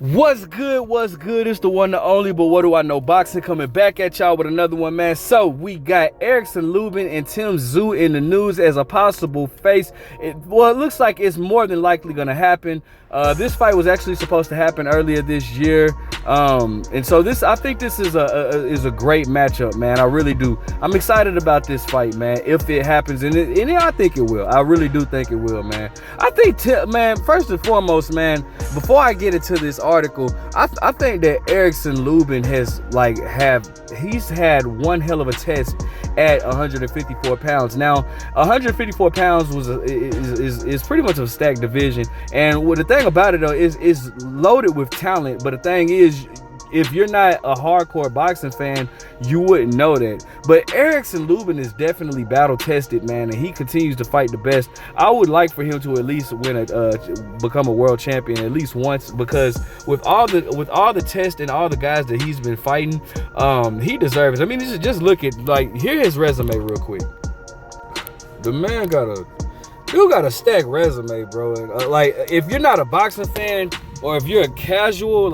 What's good? What's good? It's the one, the only, but what do I know? Boxing coming back at y'all with another one, man. So we got Erickson Lubin and Tszyu in the news as a possible face. It looks like it's more than likely gonna happen. This fight was actually supposed to happen earlier this year, and so I think this is a great matchup, man. I really do. I'm excited about this fight, man. If it happens, and I think it will. I really do think it will, man. I think, man. First and foremost, man. Before I get into this article, I think that Erickson Lubin he's had one hell of a test at 154 pounds. Now, 154 pounds is pretty much a stacked division, and the thing about it though is loaded with talent. But the thing is, if you're not a hardcore boxing fan, you wouldn't know that. But Erickson Lubin is definitely battle tested, man, and he continues to fight the best. I would like for him to at least become a world champion at least once, because with all the tests and all the guys that he's been fighting, he deserves it. I mean, just look at, hear his resume real quick. The man got a stacked resume, bro. And, if you're not a boxing fan, or if you're a casual,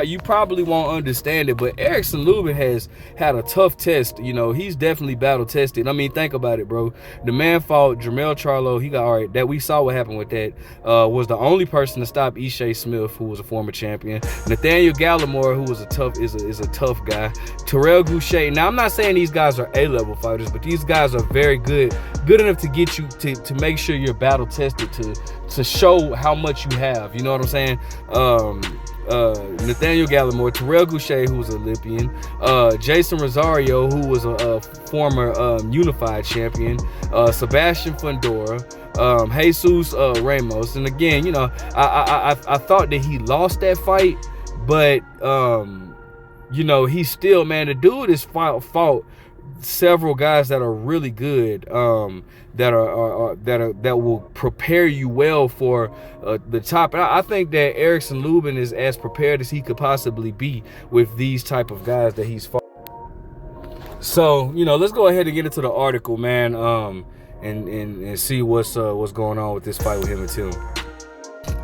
you probably won't understand it, but Erickson Lubin has had a tough test. You know, he's definitely battle tested. I mean, think about it, bro. The man fought Jermell Charlo. He got, all right, that we saw what happened with that. Was the only person to stop Ishii Smith, who was a former champion. Nathaniel Gallimore, who was is a tough guy. Terrell Goucher. Now, I'm not saying these guys are A-level fighters, but these guys are very good enough to get you to make sure you're battle tested, to show how much you have. You know what I'm saying? Nathaniel Gallimore, Terrell Goucher, who was an Olympian, Jason Rosario, who was a former unified champion, Sebastian Fundora, Jesus Ramos. And again, you know, I thought that he lost that fight, but you know, he's still, man, the dude has fought several guys that are really good, that will prepare you well for the top. And I think that Erickson Lubin is as prepared as he could possibly be with these type of guys that he's fought. So, you know, let's go ahead and get into the article, man, and see what's going on with this fight with him and Tim.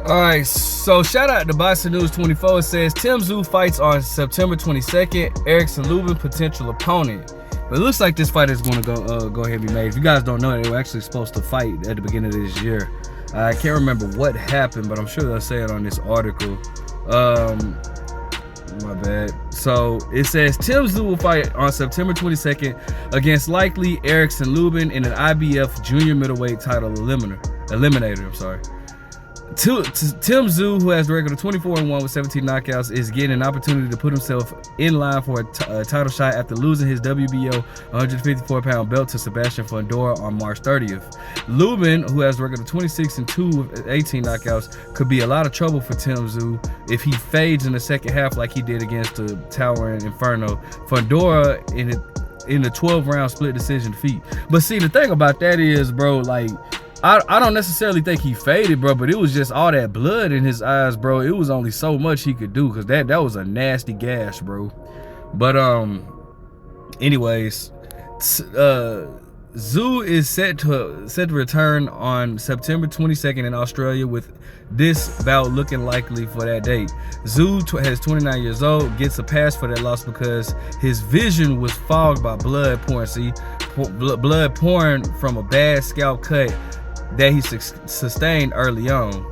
All right, so shout out to Boxing News 24. It says Tszyu fights on September 22nd. Erickson Lubin potential opponent. But it looks like this fight is going to go ahead and be made. If you guys don't know, they were actually supposed to fight at the beginning of this year. I can't remember what happened, but I'm sure they'll say it on this article. My bad. So it says Tszyu will fight on September 22nd against likely Erickson Lubin in an IBF junior middleweight title eliminator. I'm sorry. Tszyu, who has the record of 24-1 with 17 knockouts, is getting an opportunity to put himself in line for a title shot after losing his WBO 154-pound belt to Sebastian Fundora on March 30th. Lubin, who has the record of 26-2 with 18 knockouts, could be a lot of trouble for Tszyu if he fades in the second half like he did against the towering Inferno. Fundora in the 12-round split decision defeat. But see, the thing about that is, bro, I don't necessarily think he faded, bro, but it was just all that blood in his eyes, bro. It was only so much he could do, because that was a nasty gash, bro. But anyways, Tszyu is set to return on September 22nd in Australia, with this bout looking likely for that date. Tszyu has 29 years old, gets a pass for that loss because his vision was fogged by blood pouring. See, blood pouring from a bad scalp cut that he sustained early on.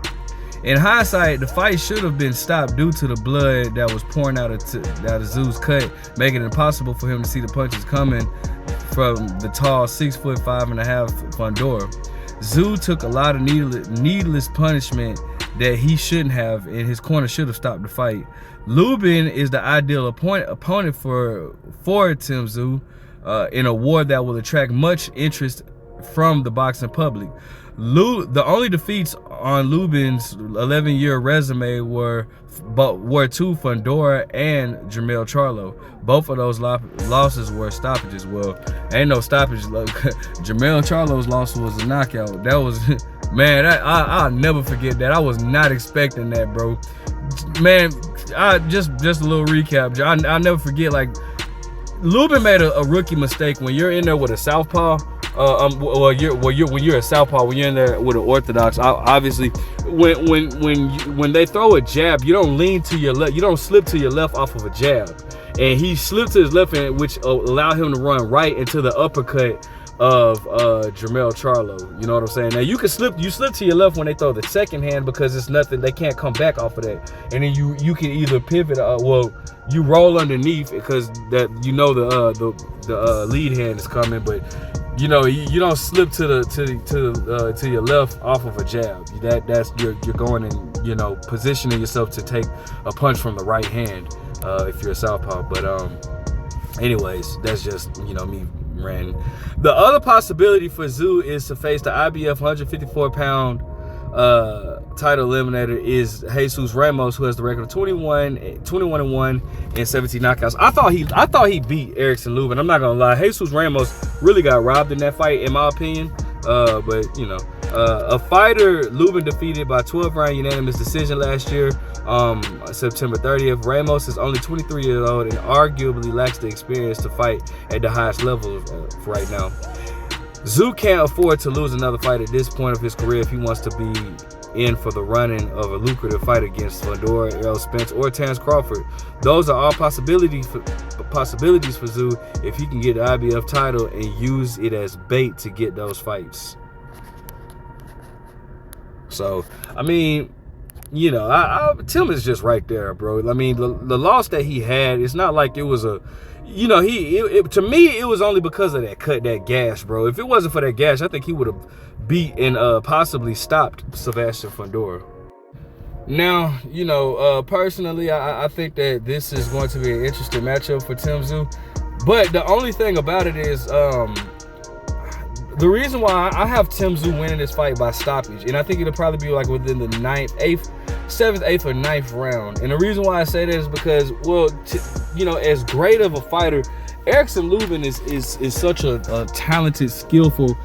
In hindsight, the fight should have been stopped due to the blood that was pouring out of Tszyu's cut, making it impossible for him to see the punches coming from the tall 6'5.5" Fundora. Tszyu took a lot of needless punishment that he shouldn't have, and his corner should have stopped the fight. Lubin is the ideal opponent for Tszyu in a war that will attract much interest from the boxing public. The only defeats on Lubin's 11-year resume were to Fundora and Jermell Charlo. Both of those losses were stoppages. Well, ain't no stoppage. Jermell Charlo's loss was a knockout. That was, man, I'll never forget that. I was not expecting that, bro. Man, just a little recap. I'll never forget, Lubin made a rookie mistake when you're in there with a southpaw. when you're a southpaw, when you're in there with an orthodox, obviously, when they throw a jab, you don't lean to your left, you don't slip to your left off of a jab, and he slipped to his left hand, which allowed him to run right into the uppercut of Jermell Charlo. You know what I'm saying? Now you slip to your left when they throw the second hand because it's nothing, they can't come back off of that, and then you can either pivot, you roll underneath because that the lead hand is coming, but you don't slip to your left off of a jab. You're going and positioning yourself to take a punch from the right hand if you're a southpaw. But anyways, that's just me ranting. The other possibility for Tszyu is to face the IBF 154-pound title eliminator is Jesus Ramos, who has the record of 21-1 and 17 knockouts. I thought he beat Erickson Lubin. I'm not gonna lie, Jesus Ramos really got robbed in that fight, in my opinion. But a fighter Lubin defeated by 12-round unanimous decision last year, September 30th. Ramos is only 23 years old and arguably lacks the experience to fight at the highest level right now. Tszyu can't afford to lose another fight at this point of his career if he wants to be in for the running of a lucrative fight against Fundora, Errol Spence, or Terence Crawford. Those are all possibilities for Tszyu if he can get the IBF title and use it as bait to get those fights. So, I mean, Tim is just right there, bro. I mean, the loss that he had, it's not like it was a, to me, it was only because of that gash, bro. If it wasn't for that gash, I think he would have beat and possibly stopped Sebastian Fundora. Now, personally, I think that this is going to be an interesting matchup for Tszyu. But the only thing about it is, the reason why I have Tszyu winning this fight by stoppage, and I think it'll probably be like within the 7th, 8th, or 9th round. And the reason why I say that is because, as great of a fighter, Erickson Lubin is such a talented, skillful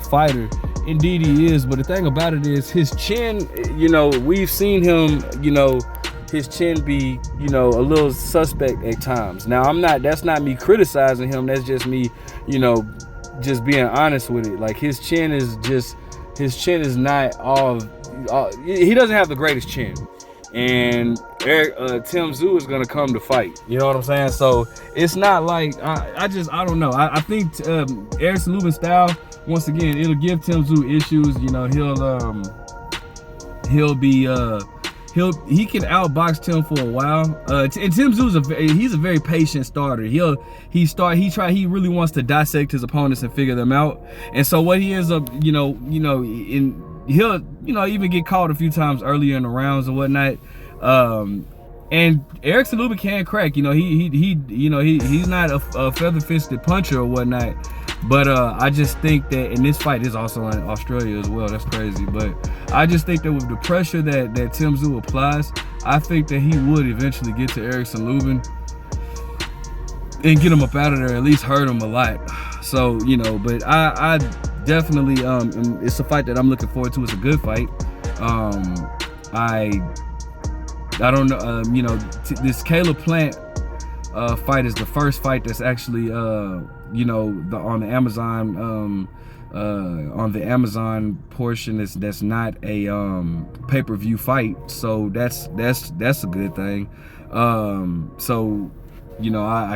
fighter. Indeed he is, but the thing about it is his chin, we've seen him, his chin be, a little suspect at times. Now that's not me criticizing him, that's just me, just being honest with it. Like his chin is not all he doesn't have the greatest chin. And Tszyu is gonna come to fight. You know what I'm saying? So it's not like I don't know. I think Erickson Lubin style, once again, it'll give Tszyu issues. He can outbox Tim for a while. And Tszyu he's a very patient starter. He really wants to dissect his opponents and figure them out. And so what he ends up, he'll even get caught a few times earlier in the rounds and whatnot. And Erickson Lubin can crack. He's not a feather-fisted puncher or whatnot. But I just think that, and this fight is also in Australia as well. That's crazy. But I just think that with the pressure that Tszyu applies, I think that he would eventually get to Erickson Lubin and get him up out of there, at least hurt him a lot. So, but I definitely, it's a fight that I'm looking forward to. It's a good fight. I don't know, this Caleb Plant fight is the first fight that's actually, on the Amazon portion that's not a pay-per-view fight. So that's a good thing. I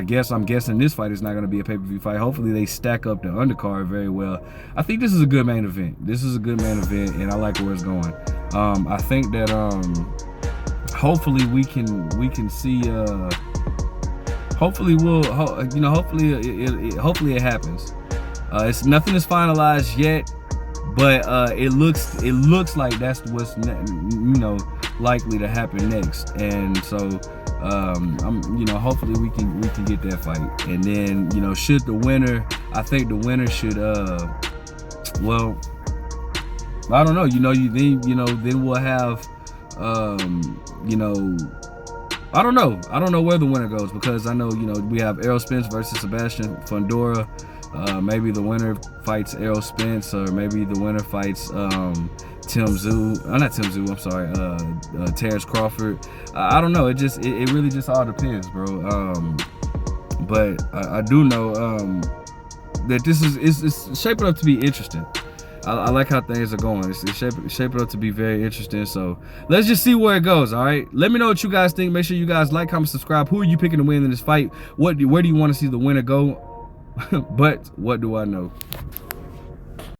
guess I'm guessing this fight is not going to be a pay-per-view fight. Hopefully they stack up the undercard very well. I think this is a good main event. And I like where it's going. I think that hopefully we can see. Hopefully it happens. It's nothing is finalized yet, but it looks like that's what's likely to happen next. And so hopefully we can get that fight. And then should the winner, I think the winner should I don't know, then we'll have I don't know where the winner goes, because I know we have Errol Spence versus Sebastian Fundora. Maybe the winner fights Errol Spence, or maybe the winner fights Terence Crawford. I don't know. It really just all depends, bro. But I do know that this is shaping up to be interesting. I like how things are going. It's shaping up to be very interesting. So let's just see where it goes. All right. Let me know what you guys think. Make sure you guys like, comment, subscribe. Who are you picking to win in this fight? Where do you want to see the winner go? But what do I know?